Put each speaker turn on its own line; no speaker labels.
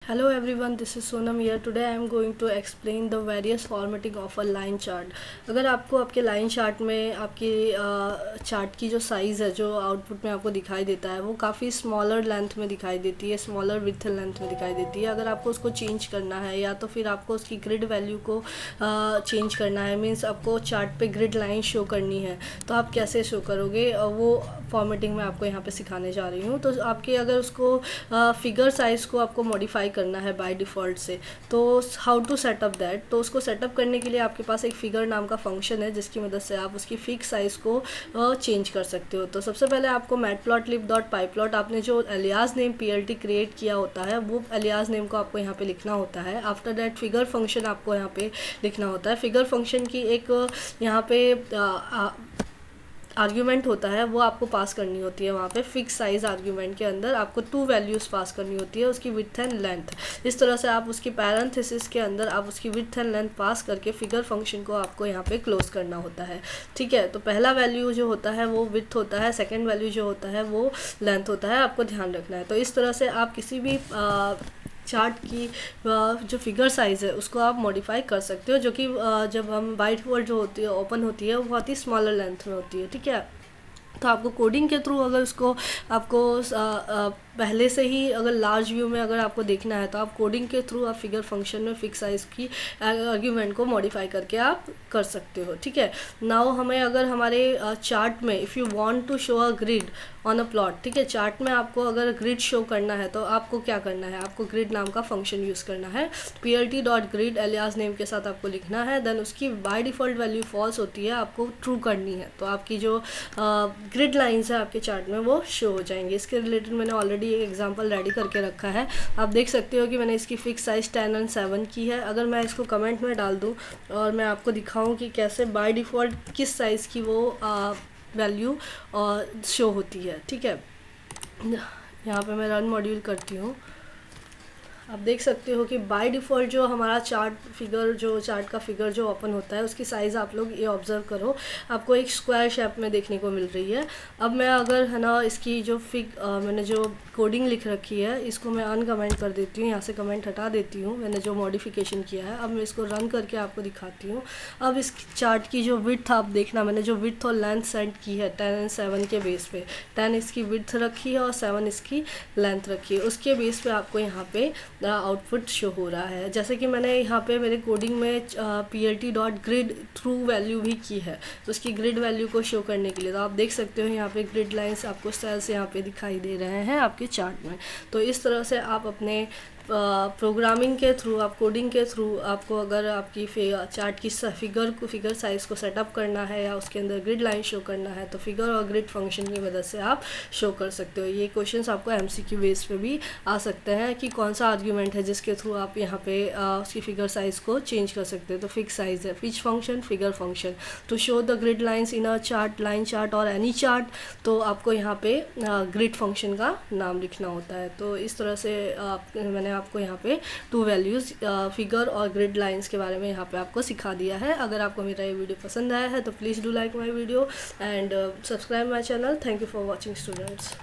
Hello everyone, this is Sonam here. Today I am going to explain the various formatting of a line chart. अगर आपको आपके line chart में आपकी chart की जो size है, जो आउटपुट में आपको दिखाई देता है, वो काफ़ी स्मॉलर लेंथ में दिखाई देती है, स्मॉलर विड्थ लेंथ में दिखाई देती है। अगर आपको उसको चेंज करना है या तो फिर आपको उसकी ग्रिड वैल्यू को चेंज करना है, मीन्स आपको चार्ट पे ग्रिड लाइन शो करनी है, तो आप कैसे शो करोगे वो फॉर्मेटिंग में आपको यहाँ पे सिखाने जा रही हूँ। तो आपके अगर उसको फिगर साइज़ को आपको मॉडिफाई करना है बाय डिफ़ॉल्ट से, तो हाउ टू सेटअप दैट। तो उसको सेटअप करने के लिए आपके पास एक फिगर नाम का फंक्शन है, जिसकी मदद से आप उसकी फिक्स साइज़ को चेंज कर सकते हो। तो सबसे पहले आपको matplotlib.pyplot आपने जो एलियास नेम plt क्रिएट किया होता है, वो एलियास नेम को आपको यहाँ पे लिखना होता है। आफ्टर दैट फिगर फंक्शन आपको यहाँ पे लिखना होता है। फिगर फंक्शन की एक यहाँ पे आर्ग्यूमेंट होता है, वो आपको पास करनी होती है। वहाँ पे फिक्स साइज़ आर्ग्यूमेंट के अंदर आपको 2 वैल्यूज़ पास करनी होती है, उसकी विड्थ एंड लेंथ। इस तरह से आप उसकी पैरेंथेसिस के अंदर आप उसकी विड्थ एंड लेंथ पास करके फिगर फंक्शन को आपको यहाँ पे क्लोज करना होता है। ठीक है, तो पहला वैल्यू जो होता है वो विड्थ होता है, सेकेंड वैल्यू जो होता है वो लेंथ होता है, आपको ध्यान रखना है। तो इस तरह से आप किसी भी चार्ट की जो फिगर साइज़ है उसको आप मॉडिफाई कर सकते हो, जो कि जब हम बाय डिफ़ॉल्ट जो होती है ओपन होती है, वो बहुत ही स्मॉलर लेंथ में होती है। ठीक है, तो आपको कोडिंग के थ्रू अगर उसको आपको पहले से ही अगर लार्ज व्यू में अगर आपको देखना है, तो आप कोडिंग के थ्रू आप फिगर फंक्शन में फिक्स साइज़ की आर्ग्यूमेंट को मॉडिफाई करके आप कर सकते हो। ठीक है, नाउ हमें अगर हमारे चार्ट में if you want to show a grid on a plot, ठीक है, चार्ट में आपको अगर ग्रिड शो करना है तो आपको क्या करना है, आपको ग्रिड नाम का फंक्शन यूज़ करना है। plt.grid एलियास नेम के साथ आपको लिखना है, देन उसकी बाय डिफ़ॉल्ट वैल्यू फॉल्स होती है, आपको ट्रू करनी है। तो आपकी जो ग्रिड लाइंस है आपके चार्ट में वो शो हो जाएंगे। इसके रिलेटेड मैंने ऑलरेडी एक एग्जांपल रेडी करके रखा है, आप देख सकते हो कि मैंने इसकी फिक्स साइज़ 10 और 7 की है। अगर मैं इसको कमेंट में डाल दूं और मैं आपको दिखाऊं कि कैसे बाय डिफ़ॉल्ट किस साइज़ की वो वैल्यू शो होती है। ठीक है, यहाँ पे मैं रन मॉड्यूल करती हूँ। आप देख सकते हो कि बाय डिफ़ॉल्ट जो हमारा चार्ट का फिगर जो ओपन होता है, उसकी साइज़ आप लोग ये ऑब्ज़र्व करो, आपको एक स्क्वायर शेप में देखने को मिल रही है। अब मैं अगर है ना इसकी जो मैंने जो कोडिंग लिख रखी है, इसको मैं अनकमेंट कर देती हूँ, यहाँ से कमेंट हटा देती हूँ, मैंने जो मॉडिफिकेशन किया है। अब मैं इसको रन करके आपको दिखाती हूँ। अब इस चार्ट की जो विड्थ आप देखना, मैंने जो विड्थ और लेंथ सेट की है 10 और 7 के बेस पे, 10 इसकी विड्थ रखी है और 7 इसकी लेंथ रखी है, उसके बेस पे आपको यहाँ पे आउटपुट शो हो रहा है। जैसे कि मैंने यहाँ पे मेरे कोडिंग में plt.grid ट्रू वैल्यू भी की है, तो उसकी ग्रिड वैल्यू को शो करने के लिए, तो आप देख सकते हो यहाँ पे ग्रिड लाइंस आपको सेल्स यहाँ पे दिखाई दे रहे हैं आपके चार्ट में। तो इस तरह से आप अपने प्रोग्रामिंग के थ्रू, आप कोडिंग के थ्रू, आपको अगर आपकी चार्ट की फिगर साइज़ को सेटअप करना है या उसके अंदर ग्रिड लाइन शो करना है, तो फिगर और ग्रिड फंक्शन की मदद से आप शो कर सकते हो। ये क्वेश्चंस आपको MCQ बेस पे भी आ सकते हैं कि कौन सा आर्ग्यूमेंट है जिसके थ्रू आप यहाँ पे उसकी फिगर साइज़ को चेंज कर सकते हो। तो फिक्स साइज़ है, which function, figure function. To show the grid lines in a chart, line chart और एनी चार्ट, तो आपको यहाँ पे ग्रिड फंक्शन का नाम लिखना होता है। तो इस तरह से मैंने आपको यहाँ पे 2 वैल्यूज़ फिगर और ग्रिड लाइंस के बारे में यहाँ पे आपको सिखा दिया है। अगर आपको मेरा ये वीडियो पसंद आया है तो please do like my video and subscribe my channel. Thank you for watching students.